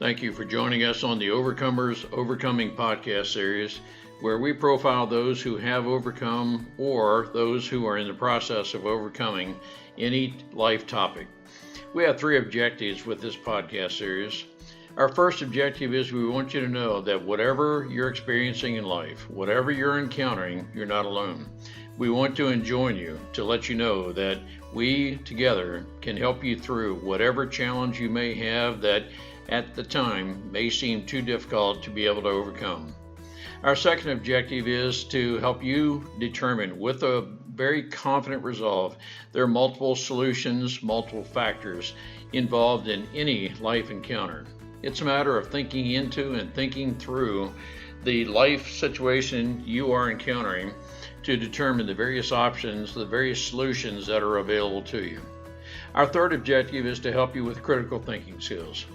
Thank you for joining us on the Overcomers Overcoming podcast series, where we profile those who have overcome or those who are in the process of overcoming any life topic. We have three objectives with this podcast series. Our first objective is we want you to know that whatever you're experiencing in life, whatever you're encountering, you're not alone. We want to join you to let you know that we together can help you through whatever challenge you may have that at the time may seem too difficult to be able to overcome. Our second objective is to help you determine with a very confident resolve there are multiple solutions, multiple factors involved in any life encounter. It's a matter of thinking into and thinking through the life situation you are encountering to determine the various options, the various solutions that are available to you. Our third objective is to help you with critical thinking skills.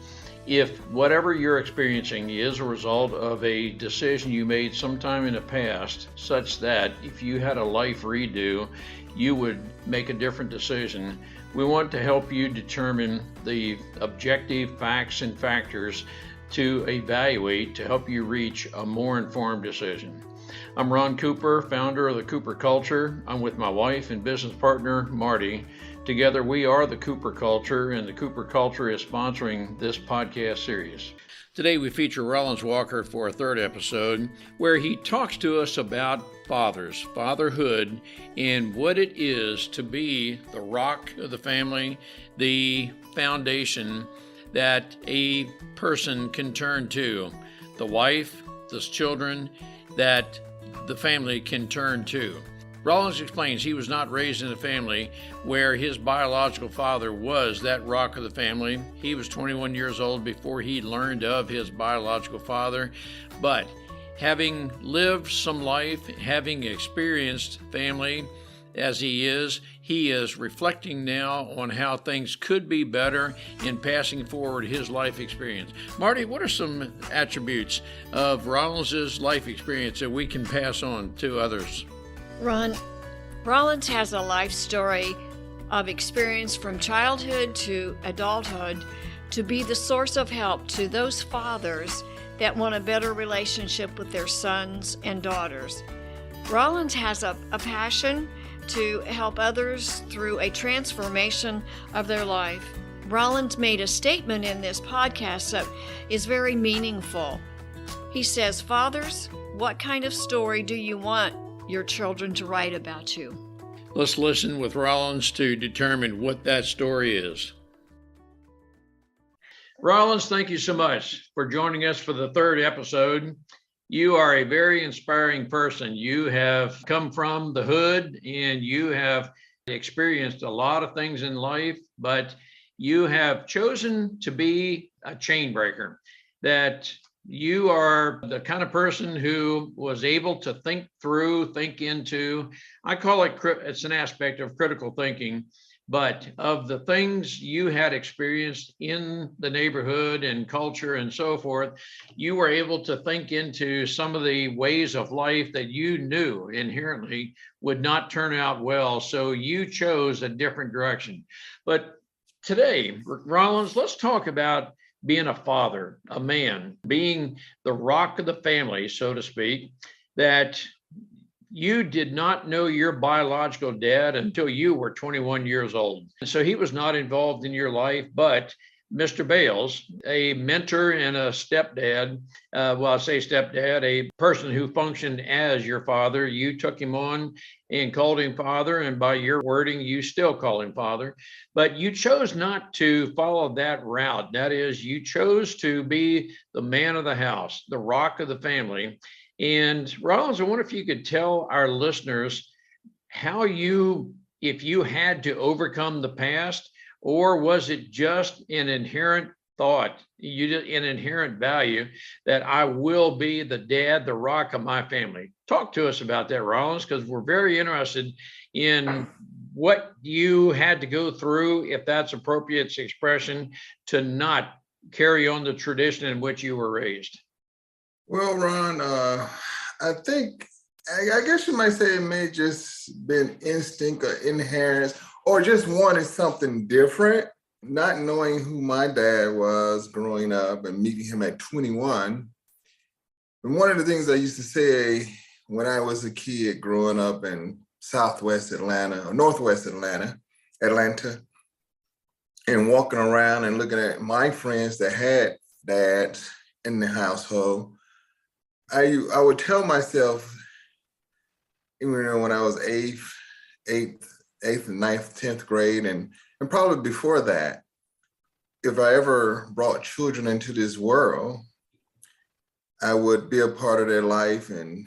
If whatever you're experiencing is a result of a decision you made sometime in the past, such that if you had a life redo, you would make a different decision, we want to help you determine the objective facts and factors to evaluate to help you reach a more informed decision. I'm Ron Cooper, founder of the Cooper Culture. I'm with my wife and business partner, Marty. Together, we are the Cooper Culture, and the Cooper Culture is sponsoring this podcast series. Today, we feature Rollins Walker for a third episode, where he talks to us about fathers, fatherhood, and what it is to be the rock of the family, the foundation that a person can turn to, the wife, the children that the family can turn to. Rollins explains he was not raised in a family where his biological father was that rock of the family. He was 21 years old before he learned of his biological father, but having lived some life, having experienced family as he is reflecting now on how things could be better in passing forward his life experience. Marty, what are some attributes of Rollins' life experience that we can pass on to others? Ron, Rollins has a life story of experience from childhood to adulthood to be the source of help to those fathers that want a better relationship with their sons and daughters. Rollins has a passion to help others through a transformation of their life. Rollins made a statement in this podcast that is very meaningful. He says, "Fathers, what kind of story do you want your children to write about you?" Let's listen with Rollins to determine what that story is. Rollins, thank you so much for joining us for the third episode. You are a very inspiring person. You have come from the hood and you have experienced a lot of things in life, but you have chosen to be a chain breaker, that you are the kind of person who was able to think through, think into, I call it, it's an aspect of critical thinking, but of the things you had experienced in the neighborhood and culture and so forth, you were able to think into some of the ways of life that you knew inherently would not turn out well. So you chose a different direction. But today, Rollins, let's talk about being a father, a man, being the rock of the family, so to speak, that you did not know your biological dad until you were 21 years old. So he was not involved in your life, but Mr. Bales, a mentor and a stepdad, I say stepdad, a person who functioned as your father, you took him on and called him father, and by your wording, you still call him father, but you chose not to follow that route. That is, you chose to be the man of the house, the rock of the family. And Rollins, I wonder if you could tell our listeners how if you had to overcome the past, or was it just an inherent thought, an inherent value that I will be the dad, the rock of my family? Talk to us about that, Rollins, because we're very interested in what you had to go through, if that's appropriate expression, to not carry on the tradition in which you were raised. Well, Ron, I guess you might say it may just been instinct or inherent, or just wanted something different. not knowing who my dad was growing up and meeting him at 21. And one of the things I used to say when I was a kid growing up in Southwest Atlanta or Northwest Atlanta, and walking around and looking at my friends that had dads in the household, I would tell myself, even when I was eighth and ninth, 10th grade, and probably before that, if I ever brought children into this world, I would be a part of their life and,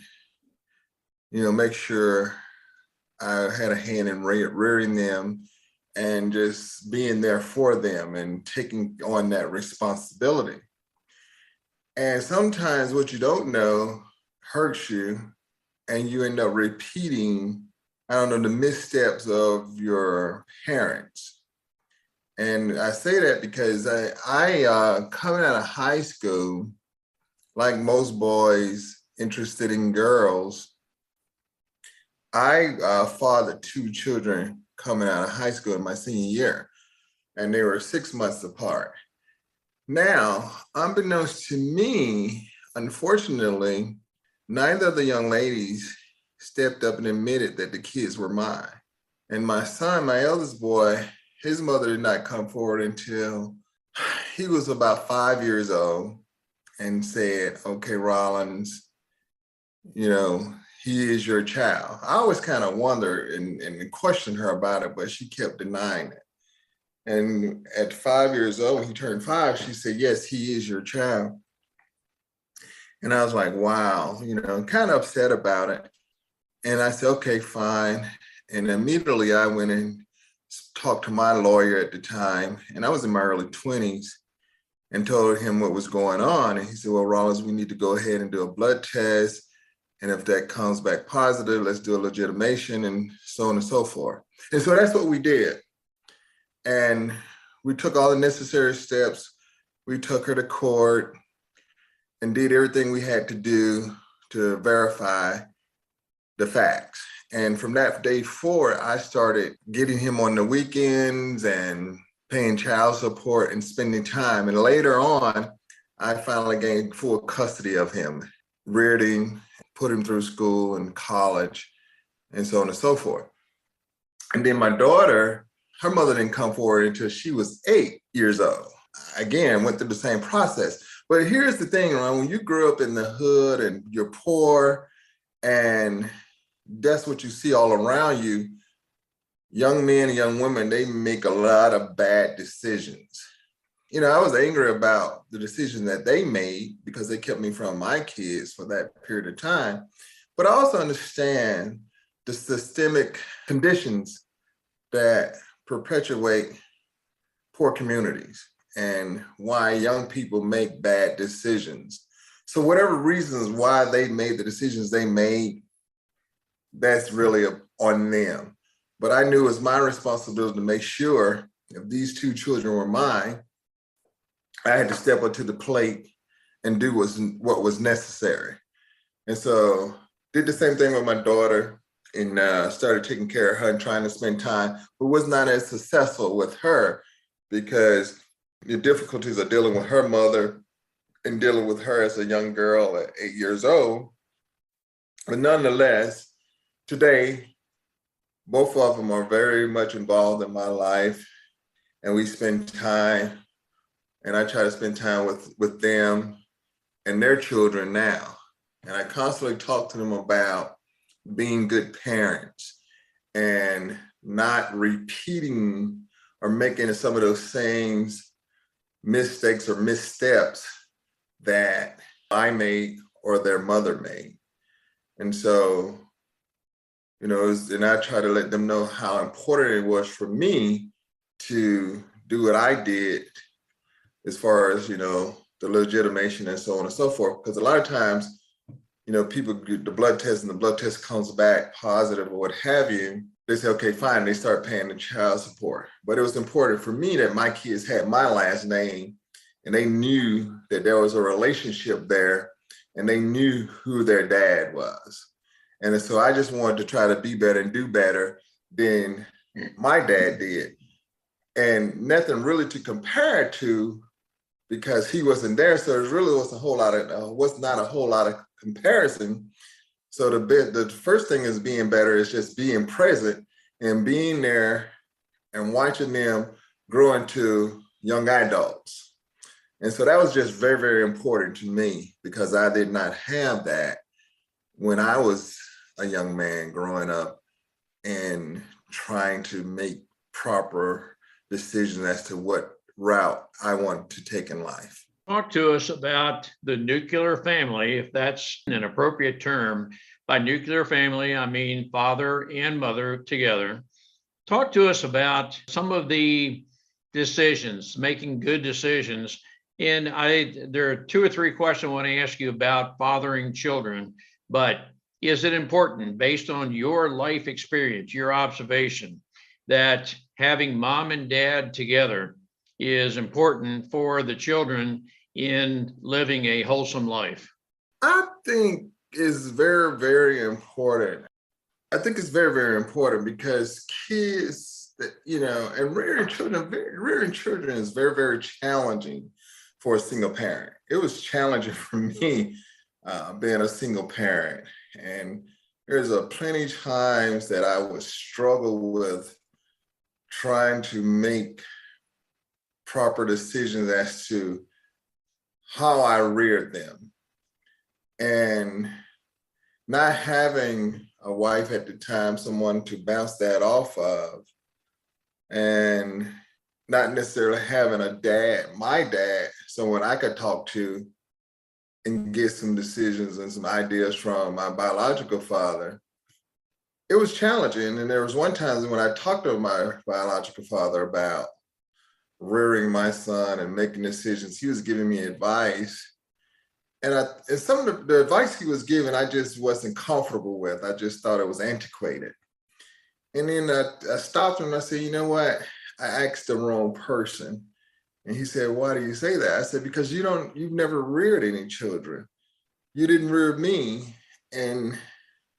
make sure I had a hand in rearing them and just being there for them and taking on that responsibility. And sometimes what you don't know hurts you, and you end up repeating, I don't know, the missteps of your parents. And I say that because I coming out of high school, like most boys interested in girls, I fathered two children coming out of high school in my senior year, and they were 6 months apart. Now, unbeknownst to me, unfortunately, neither of the young ladies stepped up and admitted that the kids were mine. And my son, my eldest boy, his mother did not come forward until he was about 5 years old and said, okay, Rollins, he is your child. I always kind of wondered and questioned her about it, but she kept denying it. And at 5 years old, when he turned 5, she said, yes, he is your child. And I was like, wow, kind of upset about it. And I said, okay, fine. And immediately I went and talked to my lawyer at the time, and I was in my early 20s, and told him what was going on. And he said, well, Rollins, we need to go ahead and do a blood test. And if that comes back positive, let's do a legitimation and so on and so forth. And so that's what we did. And we took all the necessary steps. We took her to court and did everything we had to do to verify the facts. And from that day forward, I started getting him on the weekends and paying child support and spending time. And later on, I finally gained full custody of him, reared him, put him through school and college, and so on and so forth. And then my daughter, her mother didn't come forward until she was 8 years old. Again, went through the same process. But here's the thing, Ron, when you grew up in the hood and you're poor and that's what you see all around you, young men and young women, they make a lot of bad decisions. I was angry about the decision that they made because they kept me from my kids for that period of time. But I also understand the systemic conditions that perpetuate poor communities and why young people make bad decisions. So whatever reasons why they made the decisions they made, that's really on them. But I knew it was my responsibility to make sure if these two children were mine, I had to step up to the plate and do what was necessary. And so did the same thing with my daughter and started taking care of her and trying to spend time, but was not as successful with her because the difficulties of dealing with her mother and dealing with her as a young girl at 8 years old. But nonetheless, today, both of them are very much involved in my life, and we spend time, and I try to spend time with them and their children now. And I constantly talk to them about being good parents and not repeating or making some of those same mistakes or missteps that I made or their mother made. And so, and I try to let them know how important it was for me to do what I did as far as, the legitimation and so on and so forth. Because a lot of times, people get the blood test and the blood test comes back positive or what have you. They say, okay, fine. They start paying the child support. But it was important for me that my kids had my last name and they knew that there was a relationship there and they knew who their dad was. And so I just wanted to try to be better and do better than my dad did. and nothing really to compare it to because he wasn't there. So there really was not a whole lot of comparison. So the first thing is being better is just being present and being there and watching them grow into young adults. And so that was just very, very important to me because I did not have that when I was a young man growing up and trying to make proper decisions as to what route I wanted to take in life. Talk to us about the nuclear family, if that's an appropriate term. By nuclear family, I mean father and mother together. Talk to us about some of the decisions, making good decisions. And there are 2 or 3 questions I want to ask you about fathering children, but is it important based on your life experience, your observation, that having mom and dad together is important for the children in living a wholesome life? I think it's very, very important. I think it's very, very important because kids, and rearing children is very, very challenging for a single parent. It was challenging for me being a single parent. And there's plenty of times that I would struggle with trying to make proper decisions as to how I reared them. And not having a wife at the time, someone to bounce that off of, and not necessarily having a dad, my dad, someone I could talk to and get some decisions and some ideas from my biological father. It was challenging. And there was one time when I talked to my biological father about rearing my son and making decisions, he was giving me advice. And some of the advice he was giving, I just wasn't comfortable with. I just thought it was antiquated. And then I stopped him and I said, you know what? I asked the wrong person. And he said, why do you say that? I said, because you've never reared any children. You didn't rear me. And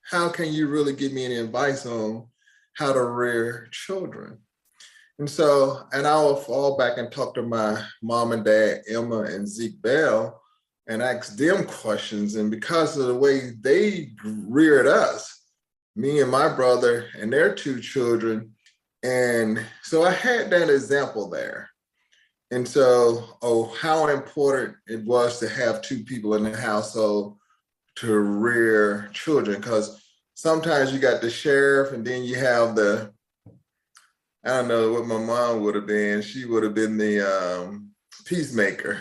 how can you really give me any advice on how to rear children? And I'll fall back and talk to my mom and dad, Emma and Zeke Bell, and ask them questions. And because of the way they reared us, me and my brother and their 2 children. And so I had that example there. And so, how important it was to have 2 people in the household to rear children. Because sometimes you got the sheriff and then you have I don't know what my mom would have been. She would have been the peacemaker.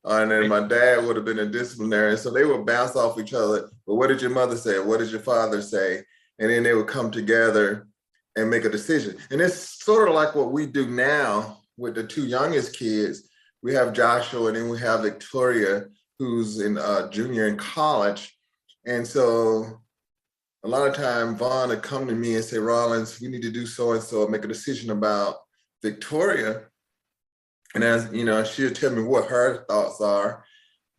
And then my dad would have been a disciplinarian. So they would bounce off each other. But what did your mother say? What did your father say? And then they would come together and make a decision. And it's sort of like what we do now with the 2 youngest kids. We have Joshua and then we have Victoria, who's in junior in college. And so a lot of time Vaughn would come to me and say, Rollins, we need to do so-and-so, make a decision about Victoria. And as you know, she'll tell me what her thoughts are.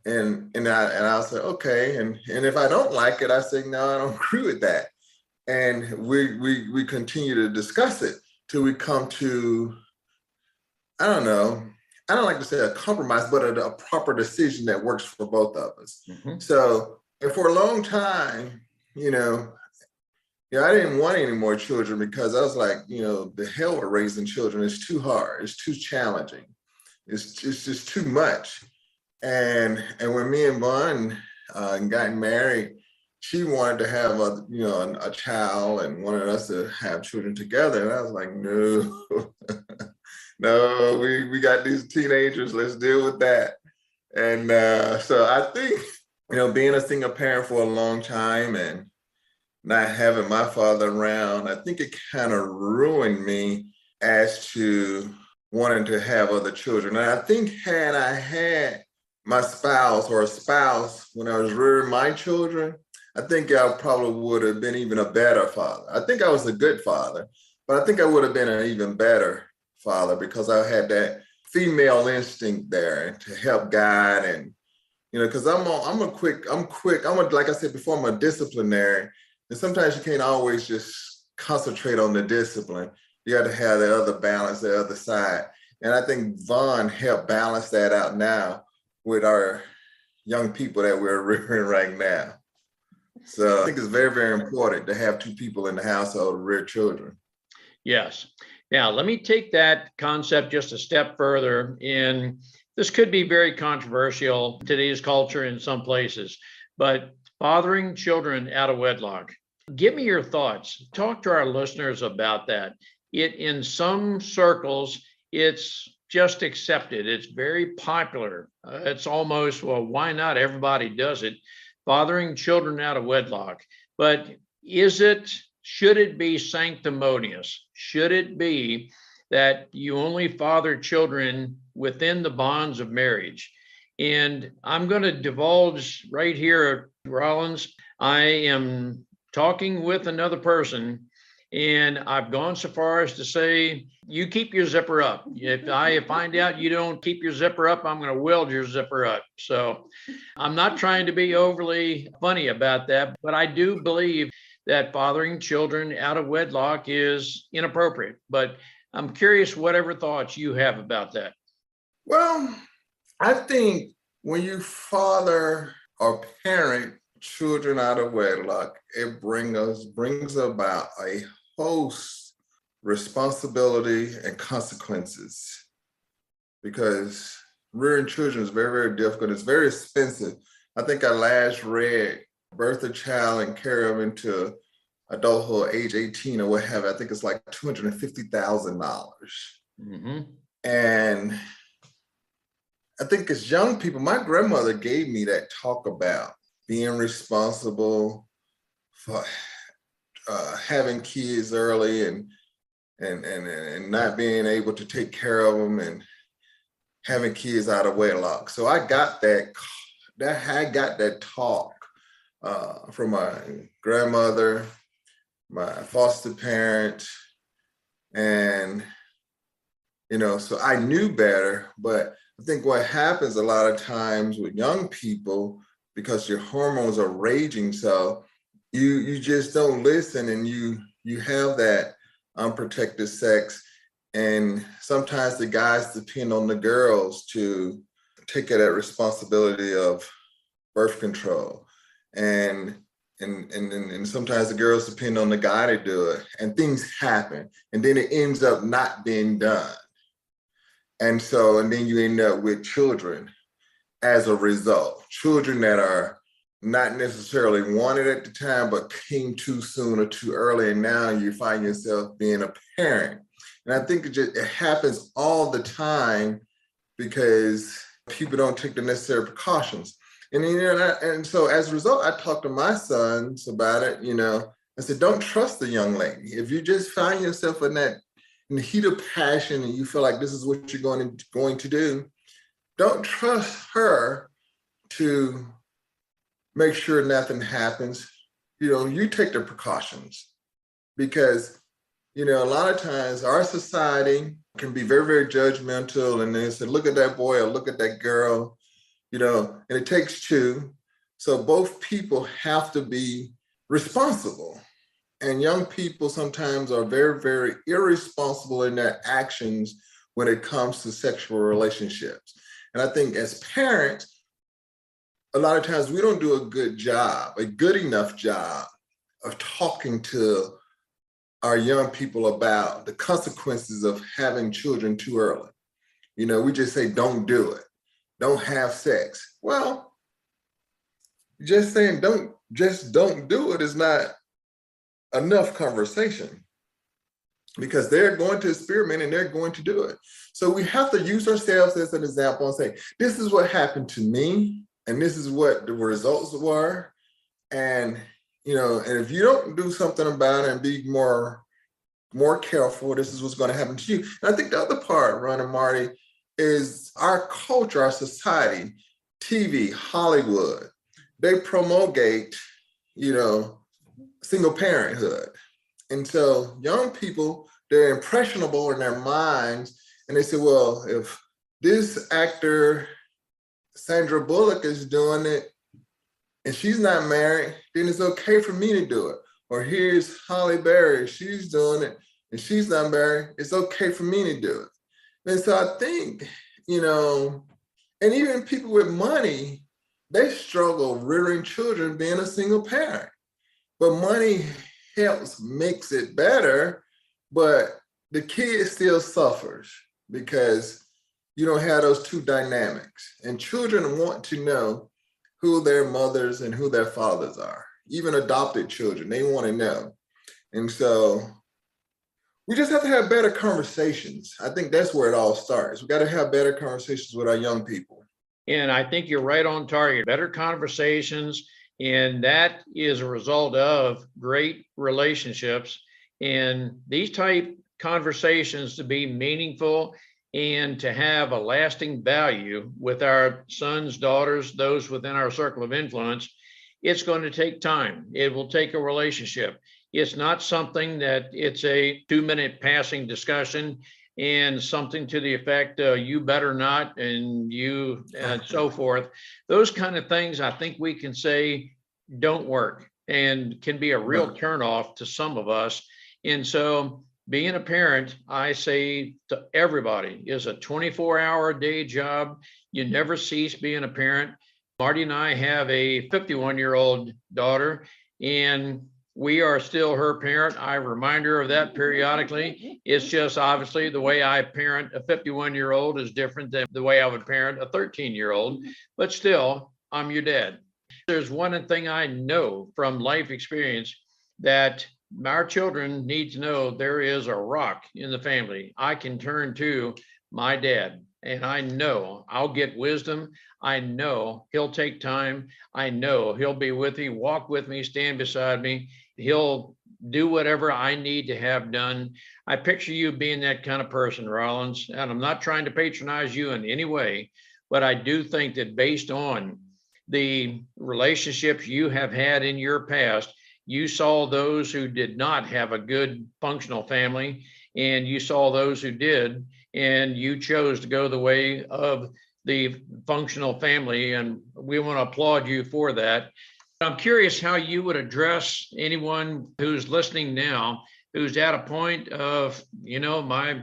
And I'll say, okay. And if I don't like it, I say, no, I don't agree with that. And we continue to discuss it till we come to, I don't know, I don't like to say a compromise, but a proper decision that works for both of us. Mm-hmm. So, and for a long time, I didn't want any more children because I was like, the hell with raising children is too hard. It's too challenging. It's just too much. And when me and Vaughn got married, she wanted to have a child and wanted us to have children together. And I was like, no, no, we got these teenagers. Let's deal with that. And so I think, being a single parent for a long time and not having my father around, I think it kind of ruined me as to wanting to have other children. And I think had I had my spouse or a spouse when I was rearing my children, I think I probably would have been even a better father. I think I was a good father, but I think I would have been an even better father because I had that female instinct there to help guide and, because like I said before, I'm a disciplinarian. And sometimes you can't always just concentrate on the discipline. you got to have the other balance, the other side. And I think Vaughn helped balance that out now with our young people that we're rearing right now. So I think it's very, very important to have two people in the household to rear children. Yes. Now, let me take that concept just a step further. And this could be very controversial in today's culture in some places, but fathering children out of wedlock. Give me your thoughts. Talk to our listeners about that. In some circles, it's just accepted. It's very popular. It's almost, well, why not? Everybody does it. Fathering children out of wedlock. But should it be sanctimonious? Should it be that you only father children within the bonds of marriage? And I'm going to divulge right here, Rollins. I am talking with another person, and I've gone so far as to say, you keep your zipper up. If I find out you don't keep your zipper up, I'm going to weld your zipper up. So I'm not trying to be overly funny about that, but I do believe that fathering children out of wedlock is inappropriate. But I'm curious whatever thoughts you have about that. Well, I think when you father or parent children out of wedlock, it brings about a host responsibility and consequences, because rearing children is very, very difficult. It's very expensive. I think I last read birth a child and carry them into adulthood, age 18 or what have you. I think it's like $250,000. Mm-hmm. And I think as young people, my grandmother gave me that talk about being responsible for having kids early and not being able to take care of them and having kids out of wedlock. So I got that talk from my grandmother, my foster parent, and so I knew better. But I think what happens a lot of times with young people, because your hormones are raging, so you just don't listen, and you have that unprotected sex. And sometimes the guys depend on the girls to take that responsibility of birth control. And sometimes the girls depend on the guy to do it, and things happen, and then it ends up not being done. And then you end up with children as a result, children that are not necessarily wanted at the time, but came too soon or too early. And now you find yourself being a parent. And I think it happens all the time because people don't take the necessary precautions. And so as a result, I talked to my sons about it. I said, don't trust the young lady. If you just find yourself in the heat of passion and you feel like this is what you're going to do, don't trust her to make sure nothing happens. You take the precautions, because a lot of times our society can be very, very judgmental, and they say, look at that boy or look at that girl, and it takes two. So both people have to be responsible. And young people sometimes are very, very irresponsible in their actions when it comes to sexual relationships. And I think as parents, a lot of times we don't do a good enough job of talking to our young people about the consequences of having children too early. We just say, don't do it. Don't have sex. Well, just saying don't do it is not enough conversation, because they're going to experiment and they're going to do it. So we have to use ourselves as an example and say, this is what happened to me, and this is what the results were. And, and if you don't do something about it and be more careful, this is what's going to happen to you. And I think the other part, Ron and Marty, is our culture, our society, TV, Hollywood, they promulgate, single parenthood. And so young people, they're impressionable in their minds, and they say, well, if this actor, Sandra Bullock, is doing it and she's not married, then it's okay for me to do it. Or here's Halle Berry, she's doing it and she's not married, it's okay for me to do it. And so I think, and even people with money, they struggle rearing children being a single parent. But money helps makes it better, but the kid still suffers because you don't have those two dynamics. And children want to know who their mothers and who their fathers are. Even adopted children, they want to know. And so we just have to have better conversations. I think that's where it all starts. We got to have better conversations with our young people. And I think you're right on target. Better conversations. And that is a result of great relationships. And these type conversations to be meaningful and to have a lasting value with our sons, daughters, those within our circle of influence, it's going to take time. It will take a relationship. It's not something that it's a 2-minute passing discussion and something to the effect, you better not, and you, and so forth. Those kind of things, I think we can say don't work and can be a real turnoff to some of us. And so being a parent, I say to everybody, is a 24-hour a day job. You never cease being a parent. Marty and I have a 51-year-old daughter, and we are still her parent. I remind her of that periodically. It's just obviously the way I parent a 51-year-old is different than the way I would parent a 13-year-old, but still, I'm your dad. There's one thing I know from life experience that our children need to know: there is a rock in the family I can turn to, my dad. And I know I'll get wisdom. I know he'll take time. I know he'll be with me, walk with me, stand beside me. He'll do whatever I need to have done. I picture you being that kind of person, Rollins, and I'm not trying to patronize you in any way, but I do think that based on the relationships you have had in your past, you saw those who did not have a good functional family, and you saw those who did, and you chose to go the way of the functional family, and we want to applaud you for that. I'm curious how you would address anyone who's listening now, who's at a point of, my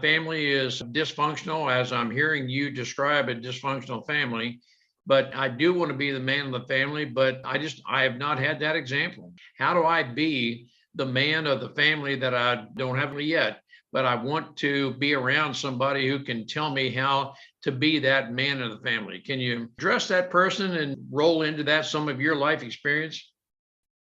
family is dysfunctional, as I'm hearing you describe a dysfunctional family, but I do want to be the man of the family, but I have not had that example. How do I be the man of the family that I don't have yet, but I want to be around somebody who can tell me how to be that man of the family? Can you address that person and roll into that some of your life experience?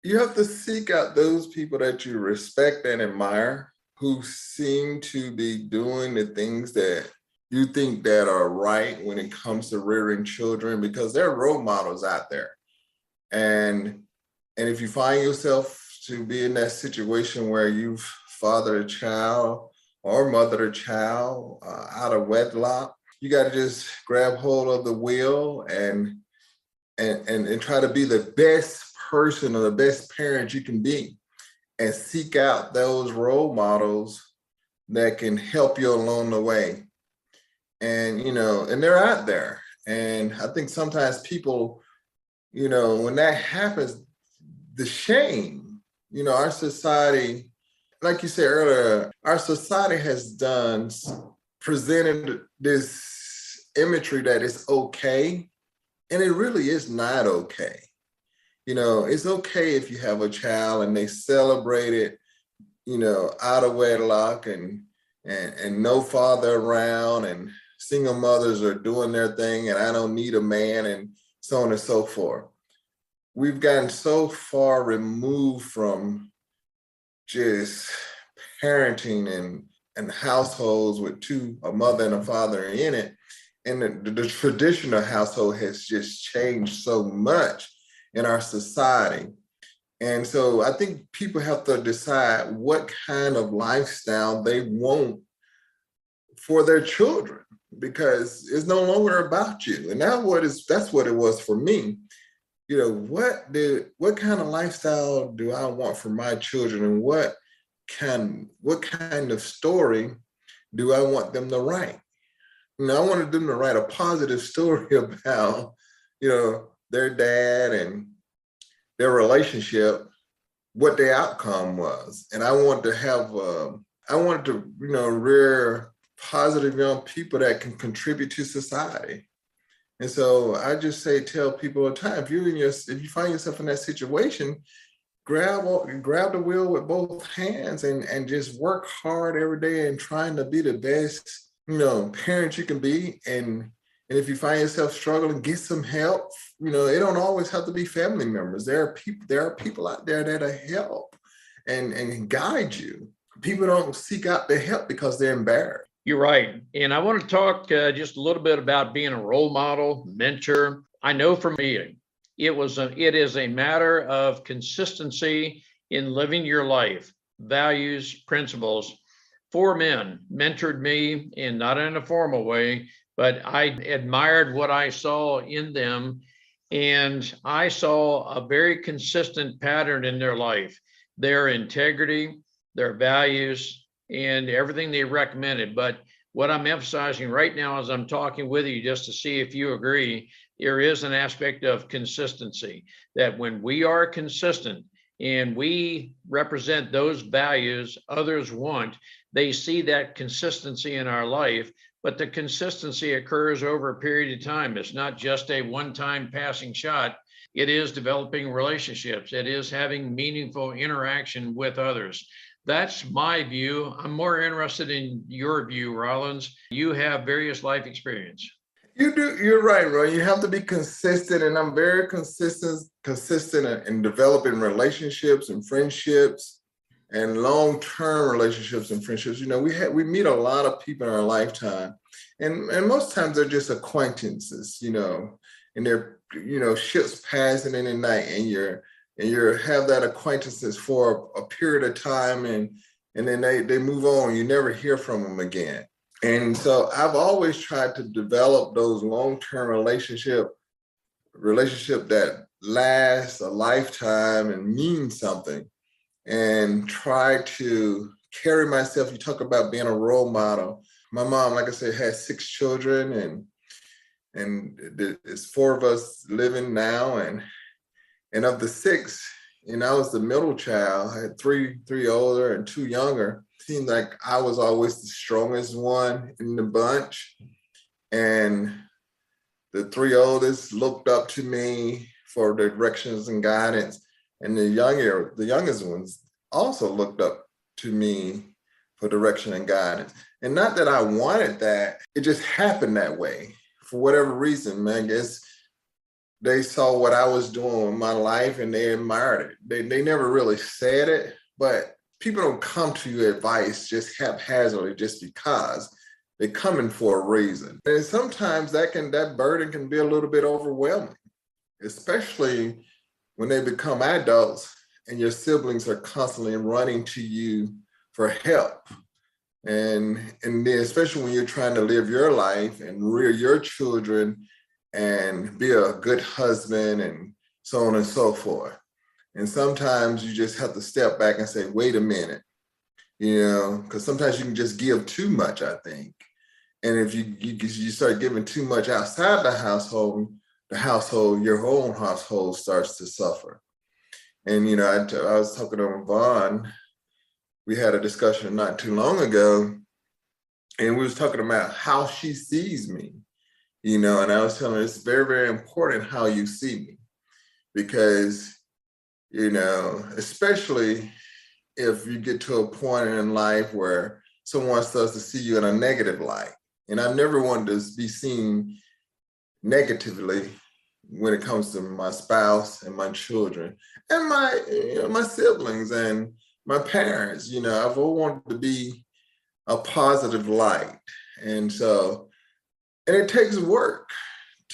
You have to seek out those people that you respect and admire, who seem to be doing the things that you think that are right when it comes to rearing children, because there are role models out there. And if you find yourself to be in that situation where you've fathered a child or mothered a child out of wedlock, you got to just grab hold of the wheel and try to be the best person or the best parent you can be, and seek out those role models that can help you along the way. And, and they're out there. And I think sometimes people, when that happens, the shame, our society, like you said earlier, our society has presented this imagery that it's okay, and it really is not okay. It's okay if you have a child and they celebrate it, out of wedlock and no father around, and single mothers are doing their thing, and I don't need a man, and so on and so forth. We've gotten so far removed from just parenting and households with a mother and a father in it. And the traditional household has just changed so much in our society. And so I think people have to decide what kind of lifestyle they want for their children, because it's no longer about you. And that's what it was for me. What kind of lifestyle do I want for my children, and what kind of story do I want them to write? I wanted them to write a positive story about, their dad and their relationship, what the outcome was. And I want to have I wanted to, rear positive young people that can contribute to society. And so I just tell people all the time, if you find yourself in that situation, grab the wheel with both hands and just work hard every day and trying to be the best, parent you can be. And if you find yourself struggling, get some help. It don't always have to be family members. There are people out there that'll help and guide you. People don't seek out the help because they're embarrassed. You're right. And I want to talk just a little bit about being a role model, mentor. I know for me, it is a matter of consistency in living your life, values, principles. 4 men mentored me, and not in a formal way, but I admired what I saw in them. And I saw a very consistent pattern in their life, their integrity, their values, and everything they recommended. But what I'm emphasizing right now as I'm talking with you, just to see if you agree, there is an aspect of consistency, that when we are consistent and we represent those values others want, they see that consistency in our life. But the consistency occurs over a period of time. It's not just a one-time passing shot. It is developing relationships. It is having meaningful interaction with others. That's my view. I'm more interested in your view, Rollins. You have various life experience. You do. You're right, Ron. You have to be consistent, and I'm very consistent in developing relationships and friendships and long-term relationships and friendships. We meet a lot of people in our lifetime, and most times they're just acquaintances, and they're, ships passing in the night, and you have that acquaintances for a period of time, and then they move on. You never hear from them again. And so I've always tried to develop those long-term relationship that last a lifetime and mean something, and try to carry myself. You talk about being a role model. My mom, like I said, had 6 children, and there's 4 of us living now, and of the 6, I was the middle child. I had three older and 2 younger. Seemed like I was always the strongest one in the bunch. And the 3 oldest looked up to me for directions and guidance. And the youngest ones also looked up to me for direction and guidance. And not that I wanted that, it just happened that way. For whatever reason, man, I guess they saw what I was doing in my life and they admired it. They never really said it, but people don't come to you advice just haphazardly just because. They're coming for a reason. And sometimes that burden can be a little bit overwhelming, especially when they become adults and your siblings are constantly running to you for help. And then especially when you're trying to live your life and rear your children and be a good husband and so on and so forth. And sometimes you just have to step back and say, wait a minute, because sometimes you can just give too much, I think. And if you start giving too much outside the household, your own household starts to suffer. And, I was talking to Vaughn. We had a discussion not too long ago, and we was talking about how she sees me, and I was telling her it's very, very important how you see me, because, especially if you get to a point in life where someone starts to see you in a negative light. And I've never wanted to be seen negatively when it comes to my spouse and my children and my siblings and my parents. I've always wanted to be a positive light. And it takes work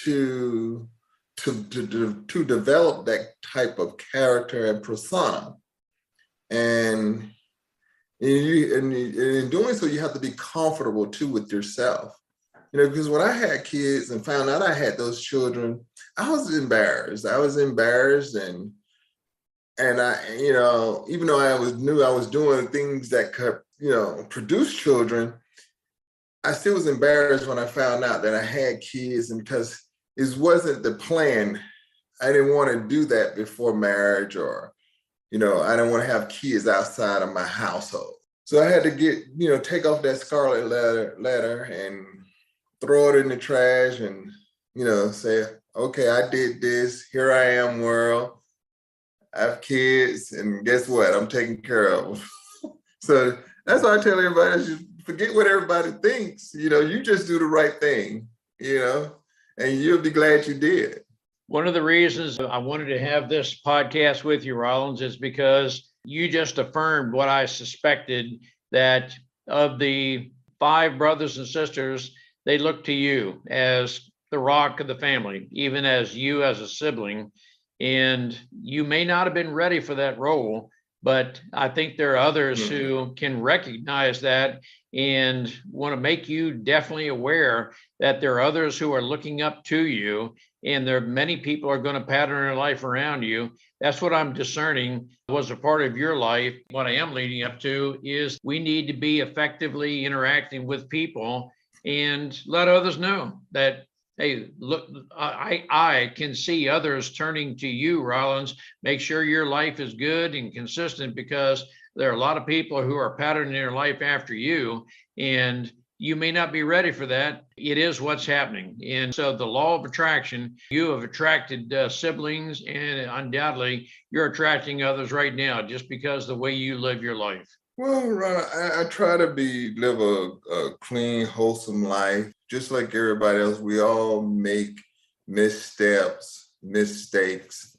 to develop that type of character and persona. And in doing so, you have to be comfortable too with yourself. Because when I had kids and found out I had those children, I was embarrassed. And I, even though I knew I was doing things that could, produce children, I still was embarrassed when I found out that I had kids, and because it wasn't the plan. I didn't want to do that before marriage, or, I didn't want to have kids outside of my household. So I had to take off that scarlet letter and throw it in the trash and, say, okay, I did this. Here I am, world. I have kids, and guess what? I'm taken care of. So that's why I tell everybody, I should forget what everybody thinks. You just do the right thing, and you'll be glad you did. One of the reasons I wanted to have this podcast with you, Rollins, is because you just affirmed what I suspected, that of the 5 brothers and sisters, they look to you as the rock of the family, even as you as a sibling. And you may not have been ready for that role, but I think there are others who can recognize that and want to make you definitely aware that there are others who are looking up to you, and there are many people are going to pattern their life around you. That's what I'm discerning was a part of your life. What I am leading up to is we need to be effectively interacting with people and let others know that, hey, look, I can see others turning to you, Rollins. Make sure your life is good and consistent, because there are a lot of people who are patterning their life after you, and you may not be ready for that. It is what's happening. And so the law of attraction, you have attracted siblings, and undoubtedly you're attracting others right now just because of the way you live your life. Well, Ron, I try to live a clean, wholesome life. Just like everybody else, we all make missteps, mistakes,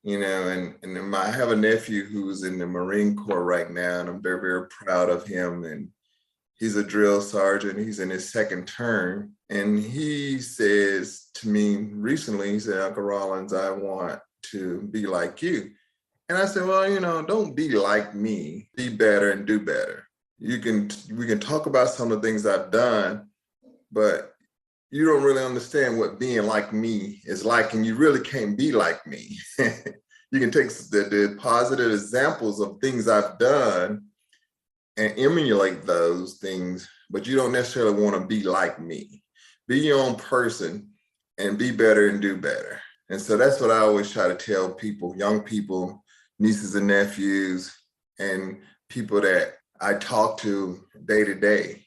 and I have a nephew who's in the Marine Corps right now, and I'm very, very proud of him. And he's a drill sergeant. He's in his 2nd term. And he says to me recently, he said, Uncle Rollins, I want to be like you. And I said, well, don't be like me. Be better and do better. We can talk about some of the things I've done, but you don't really understand what being like me is like, and you really can't be like me. You can take the positive examples of things I've done and emulate those things, but you don't necessarily want to be like me. Be your own person and be better and do better. And so that's what I always try to tell people, young people, nieces and nephews, and people that I talk to day to day,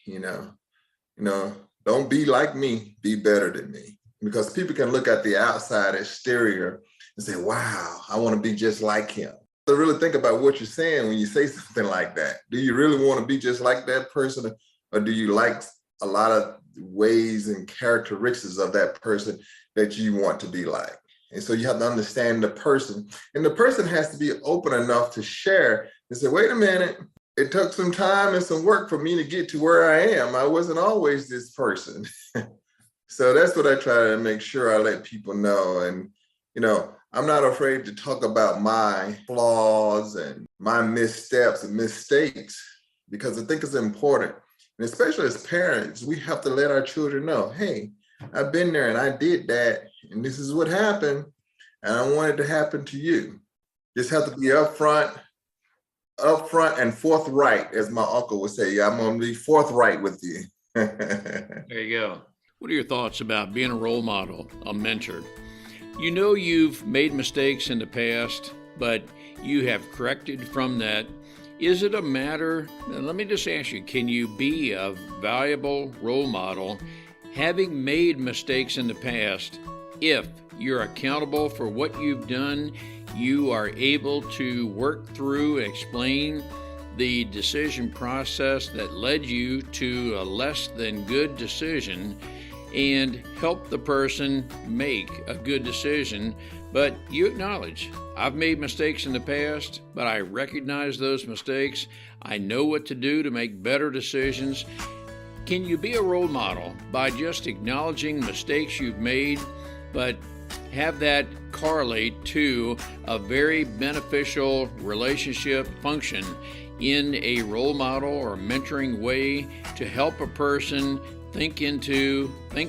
don't be like me, be better than me. Because people can look at the outside exterior and say, wow, I want to be just like him. So really think about what you're saying when you say something like that. Do you really want to be just like that person? Or do you like a lot of ways and characteristics of that person that you want to be like? And so you have to understand the person. And the person has to be open enough to share and say, wait a minute, it took some time and some work for me to get to where I am. I wasn't always this person. So that's what I try to make sure I let people know. And, I'm not afraid to talk about my flaws and my missteps and mistakes, because I think it's important. And especially as parents, we have to let our children know, hey, I've been there and I did that, and this is what happened, and I want it to happen to you. Just have to be upfront and forthright, as my uncle would say. I'm going to be forthright with you. There you go. What are your thoughts about being a role model, a mentor? You've made mistakes in the past, but you have corrected from that. Is it a matter, let me just ask you, can you be a valuable role model having made mistakes in the past? If you're accountable for what you've done, you are able to work through and explain the decision process that led you to a less than good decision and help the person make a good decision. But you acknowledge, I've made mistakes in the past, but I recognize those mistakes. I know what to do to make better decisions. Can you be a role model by just acknowledging mistakes you've made, but have that correlate to a very beneficial relationship function in a role model or mentoring way to help a person think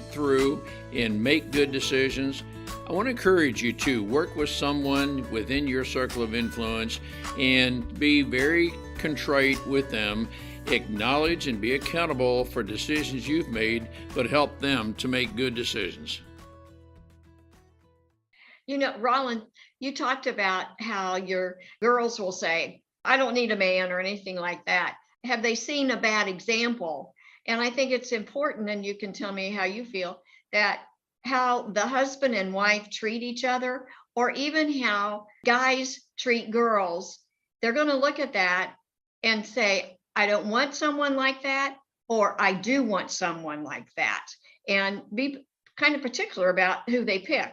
through, and make good decisions? I want to encourage you to work with someone within your circle of influence and be very contrite with them. Acknowledge and be accountable for decisions you've made, but help them to make good decisions. Rollin, you talked about how your girls will say, I don't need a man or anything like that. have they seen a bad example? And I think it's important, and you can tell me how you feel, that how the husband and wife treat each other, or even how guys treat girls, they're going to look at that and say, I don't want someone like that, or I do want someone like that, and be kind of particular about who they pick.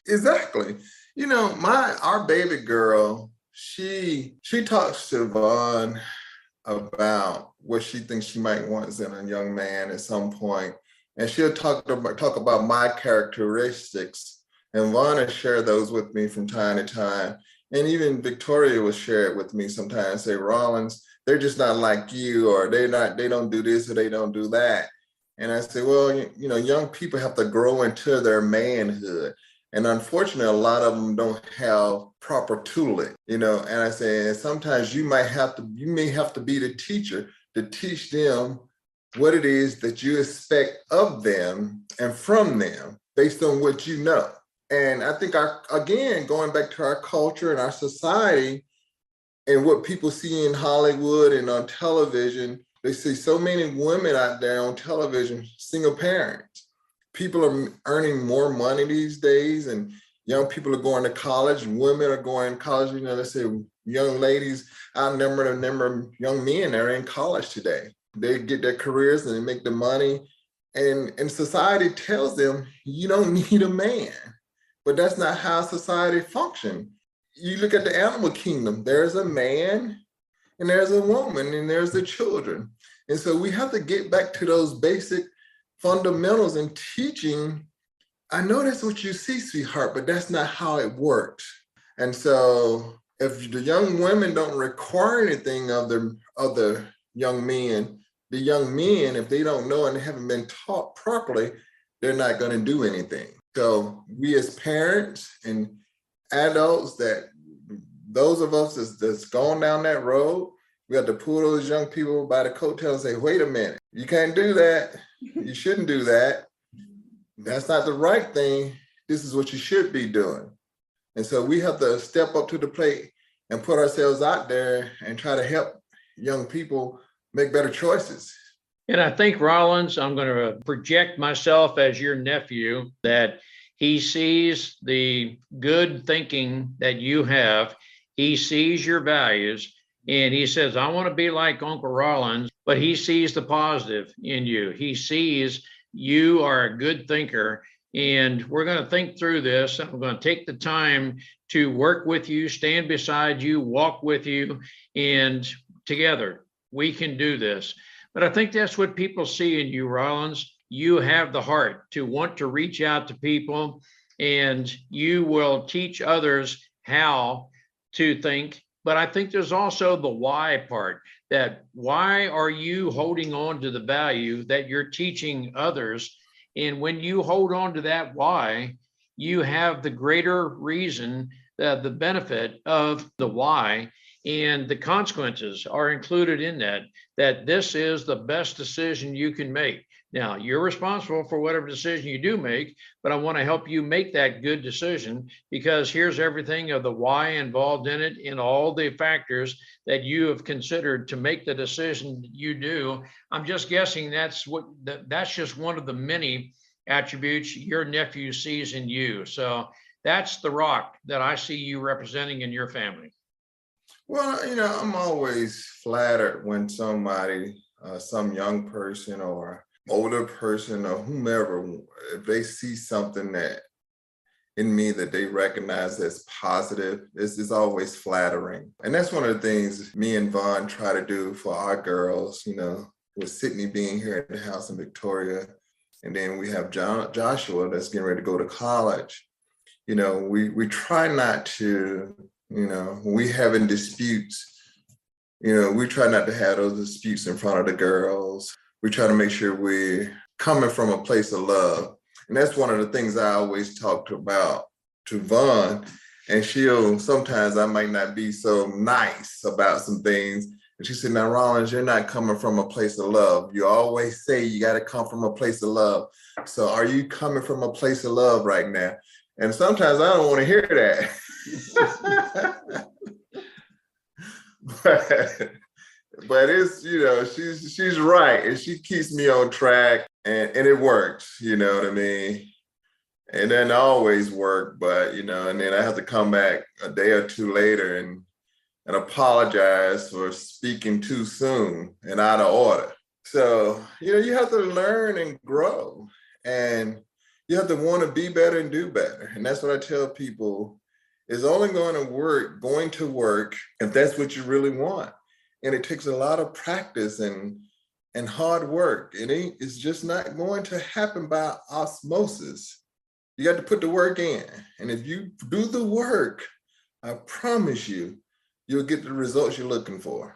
Exactly. You know, our baby girl, she talks to Vaughn about what she thinks she might want in a young man at some point, and she'll talk about my characteristics, and Vaughn will share those with me from time to time, and even Victoria will share it with me sometimes. Say, Rollins, they're just not like you, or they don't do this, or they don't do that. And I say, well, you know, young people have to grow into their manhood. And unfortunately, a lot of them don't have proper tooling, you know. And I say, and sometimes you may have to be the teacher to teach them what it is that you expect of them and from them based on what you know. And I think again, going back to our culture and our society and what people see in Hollywood and on television, they see so many women out there on television, single parents. People are earning more money these days, and young people are going to college, and women are going to college. You know, let's say young ladies outnumber the number of young men that are in college today. They get their careers and they make the money, and society tells them you don't need a man. But that's not how society functions. You look at the animal kingdom, there's a man and there's a woman and there's the children. And so we have to get back to those basic fundamentals and teaching. I know that's what you see, sweetheart, but that's not how it works. And so if the young women don't require anything of the young men, if they don't know and they haven't been taught properly, they're not going to do anything. So we as parents and adults, those of us that's gone down that road, we have to pull those young people by the coattail and say, wait a minute, you can't do that. You shouldn't do that. That's not the right thing. This is what you should be doing. And so we have to step up to the plate and put ourselves out there and try to help young people make better choices. And I think, Rollins, I'm going to project myself as your nephew, that he sees the good thinking that you have. He sees your values, and he says, I want to be like Uncle Rollins, but he sees the positive in you. He sees you are a good thinker, and we're going to think through this. I'm going to take the time to work with you, stand beside you, walk with you, and together we can do this. But I think that's what people see in you, Rollins. You have the heart to want to reach out to people, and you will teach others how to think. But I think there's also the why part, that why are you holding on to the value that you're teaching others? And when you hold on to that why, you have the greater reason, the benefit of the why, and the consequences are included in that this is the best decision you can make. Now, you're responsible for whatever decision you do make, but I want to help you make that good decision, because here's everything of the why involved in it, and all the factors that you have considered to make the decision you do. I'm just guessing that's just one of the many attributes your nephew sees in you. So that's the rock that I see you representing in your family. Well, you know, I'm always flattered when somebody, some young person or older person or whomever, if they see something that in me that they recognize as positive, is always flattering. And that's one of the things me and Vaughn try to do for our girls, you know, with Sydney being here at the house in Victoria. And then we have Joshua that's getting ready to go to college. You know, we try not to, you know, when we having disputes, you know, we try not to have those disputes in front of the girls. We try to make sure we're coming from a place of love. And that's one of the things I always talk about to Vaughn. And sometimes I might not be so nice about some things. And she said, now, Rollins, you're not coming from a place of love. You always say you got to come from a place of love. So are you coming from a place of love right now? And sometimes I don't want to hear that. But it's, she's right. And she keeps me on track and it works, you know what I mean? It doesn't always work, but, and then I have to come back a day or two later and apologize for speaking too soon and out of order. So, you have to learn and grow, and you have to want to be better and do better. And that's what I tell people, is only going to work if that's what you really want. And it takes a lot of practice and hard work. It's just not going to happen by osmosis. You got to put the work in. And if you do the work, I promise you'll get the results you're looking for.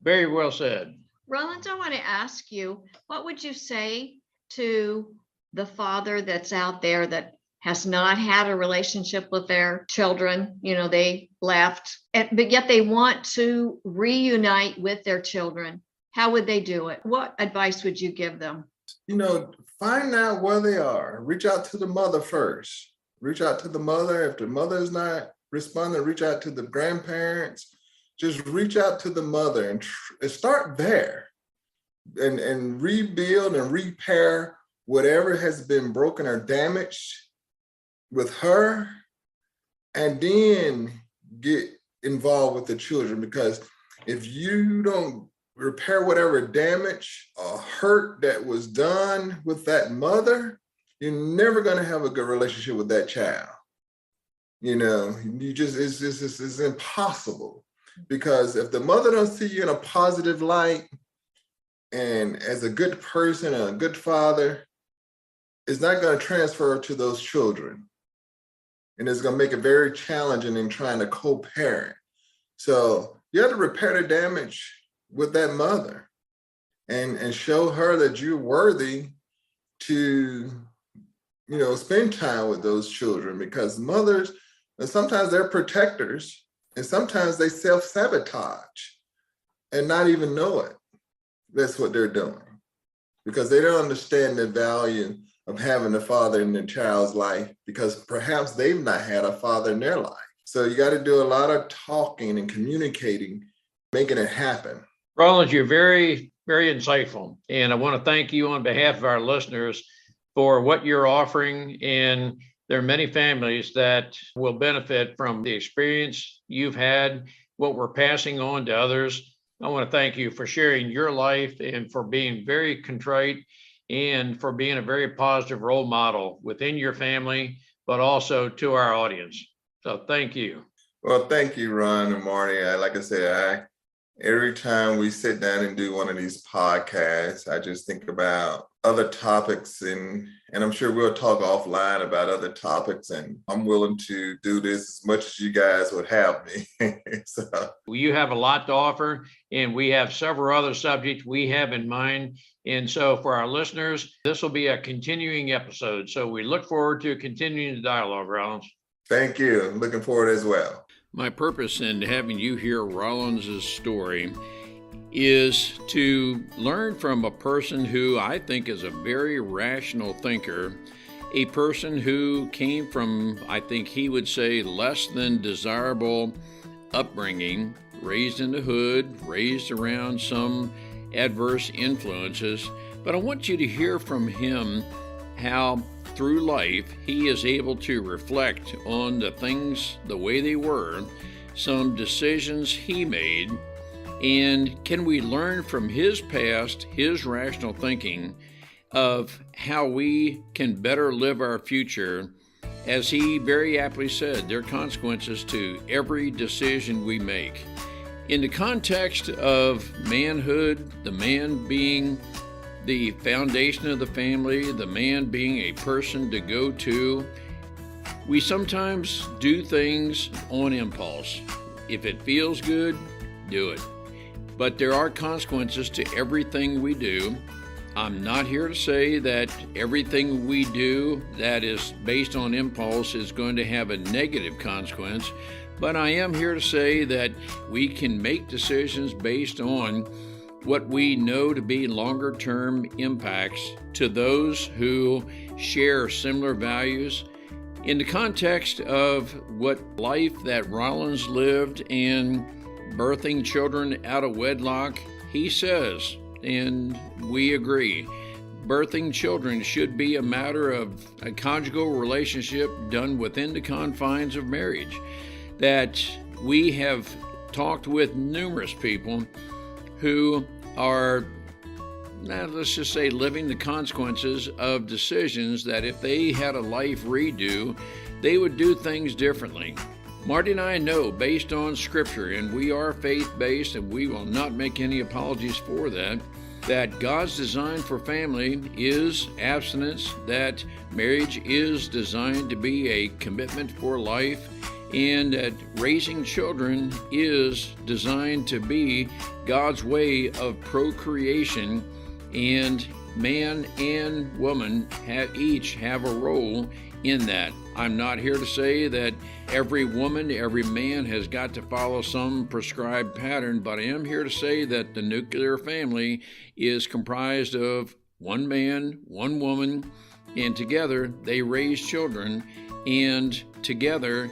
Very well said. Rollins, I want to ask you, what would you say to the father that's out there that has not had a relationship with their children? They left, but yet they want to reunite with their children. How would they do it? What advice would you give them? Find out where they are. Reach out to the mother first. Reach out to the mother. If the mother is not responding, reach out to the grandparents. Just reach out to the mother and start there and rebuild and repair whatever has been broken or damaged with her, and then get involved with the children. Because if you don't repair whatever damage or hurt that was done with that mother, you're never going to have a good relationship with that child. It's impossible. Because if the mother don't see you in a positive light and as a good person and a good father, it's not going to transfer to those children. And it's going to make it very challenging in trying to co-parent. So you have to repair the damage with that mother and show her that you're worthy to, spend time with those children, because mothers, and sometimes they're protectors and sometimes they self-sabotage and not even know it. That's what they're doing, because they don't understand the value of having a father in their child's life, because perhaps they've not had a father in their life. So you got to do a lot of talking and communicating, making it happen. Rollins, you're very, very insightful. And I want to thank you on behalf of our listeners for what you're offering. And there are many families that will benefit from the experience you've had, what we're passing on to others. I want to thank you for sharing your life and for being very contrite and for being a very positive role model within your family, but also to our audience. So thank you. Well, thank you, Ron and Marty. Like I said, every time we sit down and do one of these podcasts, I just think about other topics, and I'm sure we'll talk offline about other topics, and I'm willing to do this as much as you guys would have me. So you have a lot to offer, and we have several other subjects we have in mind. And so for our listeners, this will be a continuing episode. So we look forward to continuing the dialogue, Rollins. Thank you. Looking forward as well. My purpose in having you hear Rollins' story is to learn from a person who I think is a very rational thinker, a person who came from, I think he would say, less than desirable upbringing, raised in the hood, raised around some adverse influences. But I want you to hear from him how through life he is able to reflect on the things the way they were, some decisions he made, and can we learn from his past, his rational thinking, of how we can better live our future. As he very aptly said, there are consequences to every decision we make. In the context of manhood, the man being the foundation of the family, the man being a person to go to, we sometimes do things on impulse. If it feels good, do it. But there are consequences to everything we do. I'm not here to say that everything we do that is based on impulse is going to have a negative consequence, but I am here to say that we can make decisions based on what we know to be longer-term impacts to those who share similar values. In the context of what life that Rollins lived in, birthing children out of wedlock, he says, and we agree, birthing children should be a matter of a conjugal relationship done within the confines of marriage. That we have talked with numerous people who are, let's just say, living the consequences of decisions that if they had a life redo, they would do things differently. Marty and I know, based on Scripture, and we are faith-based, and we will not make any apologies for that, that God's design for family is abstinence, that marriage is designed to be a commitment for life, and that raising children is designed to be God's way of procreation, and man and woman each have a role in that. I'm not here to say that every woman, every man has got to follow some prescribed pattern, but I am here to say that the nuclear family is comprised of one man, one woman, and together they raise children, and together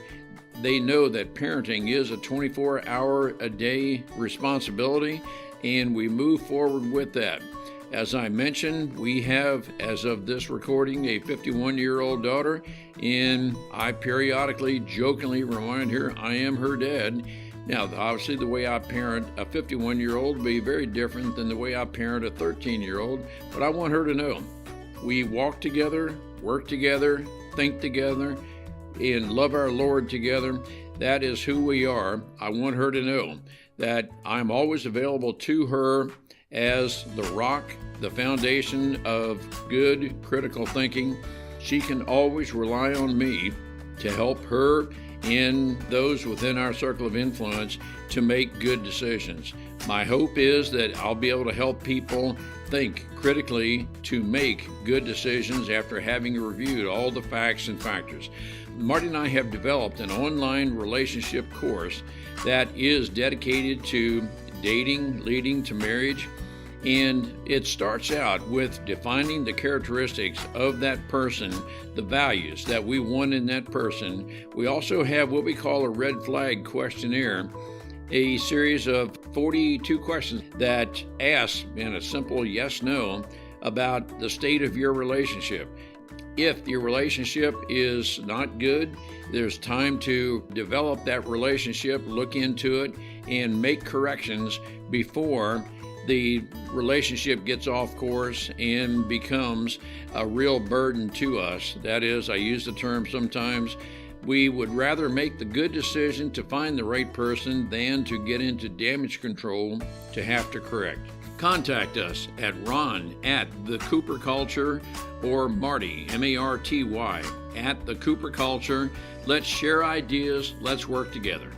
they know that parenting is a 24-hour-a-day responsibility, and we move forward with that. As I mentioned, we have, as of this recording, a 51-year-old daughter, and I periodically, jokingly remind her I am her dad. Now, obviously, the way I parent a 51-year-old will be very different than the way I parent a 13-year-old, but I want her to know we walk together, work together, think together, and love our Lord together. That is who we are. I want her to know that I'm always available to her as the rock, the foundation of good critical thinking. She can always rely on me to help her and those within our circle of influence to make good decisions. My hope is that I'll be able to help people think critically to make good decisions after having reviewed all the facts and factors. Marty and I have developed an online relationship course that is dedicated to dating leading to marriage. And it starts out with defining the characteristics of that person, the values that we want in that person. We also have what we call a red flag questionnaire, a series of 42 questions that ask in a simple yes/no about the state of your relationship. If your relationship is not good, there's time to develop that relationship, look into it, and make corrections before the relationship gets off course and becomes a real burden to us. That is, I use the term sometimes, we would rather make the good decision to find the right person than to get into damage control to have to correct. Contact us at Ron at The Cooper Culture or Marty, M-A-R-T-Y, at The Cooper Culture. Let's share ideas. Let's work together.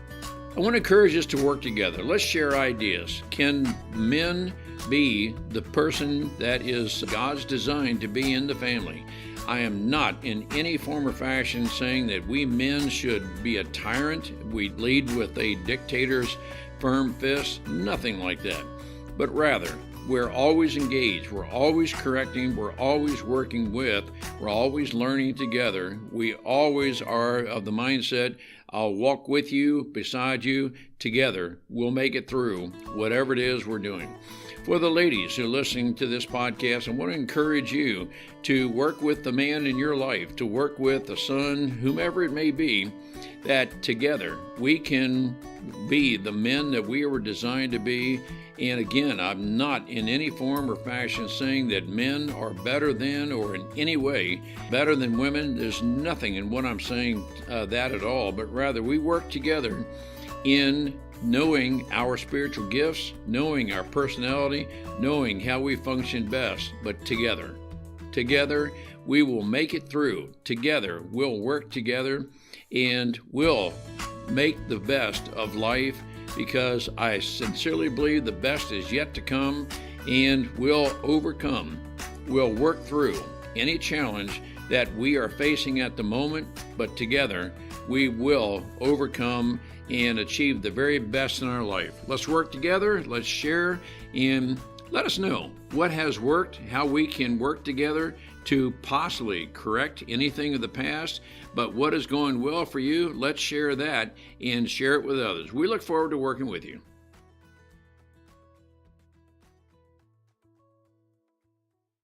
I want to encourage us to work together. Let's share ideas. Can men be the person that is God's design to be in the family? I am not in any form or fashion saying that we men should be a tyrant. We lead with a dictator's firm fist. Nothing like that. But rather, we're always engaged. We're always correcting. We're always working with. We're always learning together. We always are of the mindset, I'll walk with you, beside you, together. We'll make it through whatever it is we're doing. For the ladies who are listening to this podcast, I want to encourage you to work with the man in your life, to work with the son, whomever it may be, that together we can be the men that we were designed to be. And again, I'm not in any form or fashion saying that men are better than or in any way better than women. There's nothing in what I'm saying that at all, but rather we work together in knowing our spiritual gifts, knowing our personality, knowing how we function best, but together. Together, we will make it through. Together, we'll work together, and we'll make the best of life, because I sincerely believe the best is yet to come, and we'll overcome. We'll work through any challenge that we are facing at the moment, but together we will overcome and achieve the very best in our life. Let's work together, let's share, and let us know what has worked, how we can work together to possibly correct anything of the past, but what is going well for you, let's share that and share it with others. We look forward to working with you.